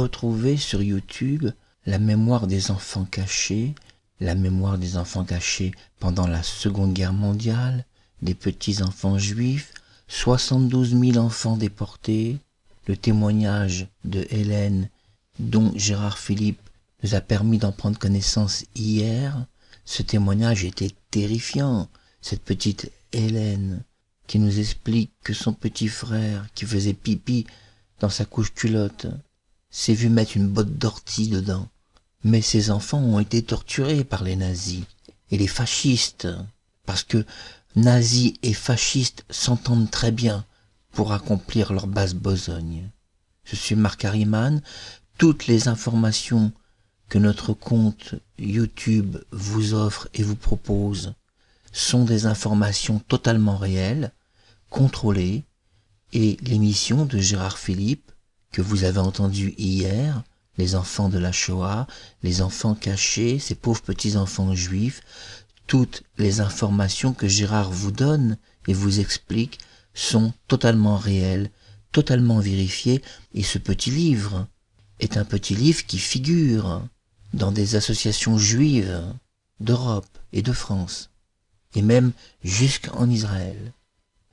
retrouver sur YouTube la mémoire des enfants cachés, la mémoire des enfants cachés pendant la Seconde Guerre mondiale, des petits-enfants juifs, 72 000 enfants déportés, le témoignage de Hélène dont Gérard Philippe nous a permis d'en prendre connaissance hier. Ce témoignage était terrifiant. Cette petite Hélène qui nous explique que son petit frère qui faisait pipi dans sa couche-culotte s'est vu mettre une botte d'ortie dedans. Mais ces enfants ont été torturés par les nazis et les fascistes, parce que nazis et fascistes s'entendent très bien pour accomplir leur basse besogne. Je suis Marc Harriman. Toutes les informations que notre compte YouTube vous offre et vous propose sont des informations totalement réelles, contrôlées, et l'émission de Gérard Philippe, que vous avez entendue hier, les enfants de la Shoah, les enfants cachés, ces pauvres petits-enfants juifs, toutes les informations que Gérard vous donne et vous explique sont totalement réelles, totalement vérifiées, et ce petit livre est un petit livre qui figure dans des associations juives d'Europe et de France, et même jusqu'en Israël.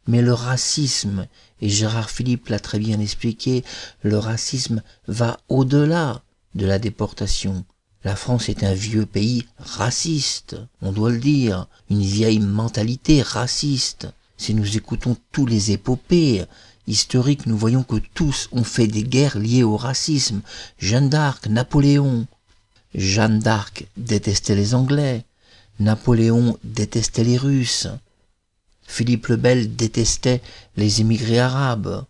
Mais le racisme, et Gérard Philippe l'a très bien expliqué, le racisme va au-delà de la déportation. La France est un vieux pays raciste, on doit le dire, une vieille mentalité raciste. Si nous écoutons tous les épopées historiques, nous voyons que tous ont fait des guerres liées au racisme. Jeanne d'Arc, Napoléon. Jeanne d'Arc détestait les Anglais. Napoléon détestait les Russes. Philippe le Bel détestait les émigrés arabes.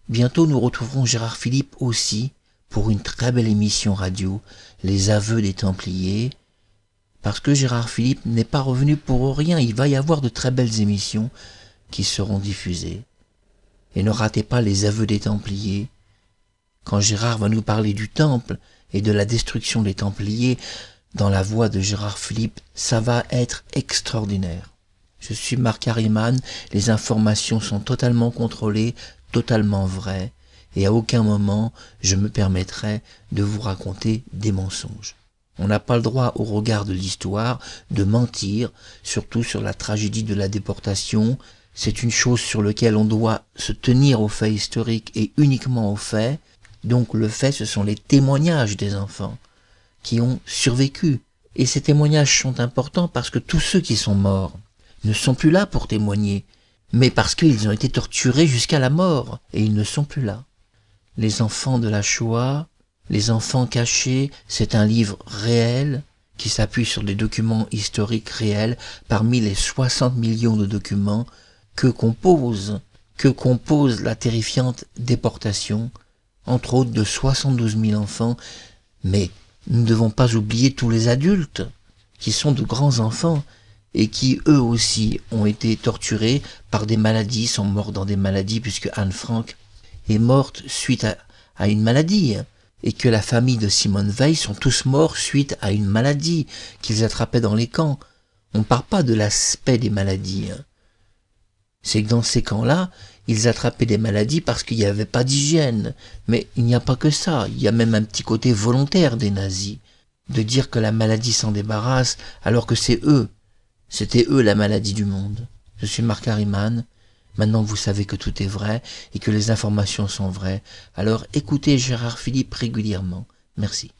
Bientôt nous retrouverons Gérard Philippe aussi pour une très belle émission radio, Les Aveux des Templiers, parce que Gérard Philippe n'est pas revenu pour rien. Il va y avoir de très belles émissions qui seront diffusées. Et ne ratez pas Les Aveux des Templiers, quand Gérard va nous parler du temple et de la destruction des Templiers dans la voix de Gérard Philippe, ça va être extraordinaire. Je suis Marc Harriman, les informations sont totalement contrôlées, totalement vraies, et à aucun moment je me permettrai de vous raconter des mensonges. On n'a pas le droit, au regard de l'histoire, de mentir, surtout sur la tragédie de la déportation. C'est une chose sur laquelle on doit se tenir aux faits historiques et uniquement aux faits. Donc le fait, ce sont les témoignages des enfants qui ont survécu. Et ces témoignages sont importants parce que tous ceux qui sont morts ne sont plus là pour témoigner, mais parce qu'ils ont été torturés jusqu'à la mort, et ils ne sont plus là. Les enfants de la Shoah, les enfants cachés, c'est un livre réel qui s'appuie sur des documents historiques réels parmi les 60 millions de documents que compose la terrifiante déportation, entre autres de 72 000 enfants, mais nous ne devons pas oublier tous les adultes qui sont de grands enfants et qui eux aussi ont été torturés par des maladies, sont morts dans des maladies, puisque Anne Frank est morte suite à une maladie, et que la famille de Simone Veil sont tous morts suite à une maladie qu'ils attrapaient dans les camps. On ne parle pas de l'aspect des maladies. C'est que dans ces camps-là, ils attrapaient des maladies parce qu'il n'y avait pas d'hygiène. Mais il n'y a pas que ça, il y a même un petit côté volontaire des nazis, de dire que la maladie s'en débarrasse alors que c'était eux la maladie du monde. Je suis Marc Harriman. Maintenant vous savez que tout est vrai et que les informations sont vraies. Alors écoutez Gérard Philippe régulièrement. Merci.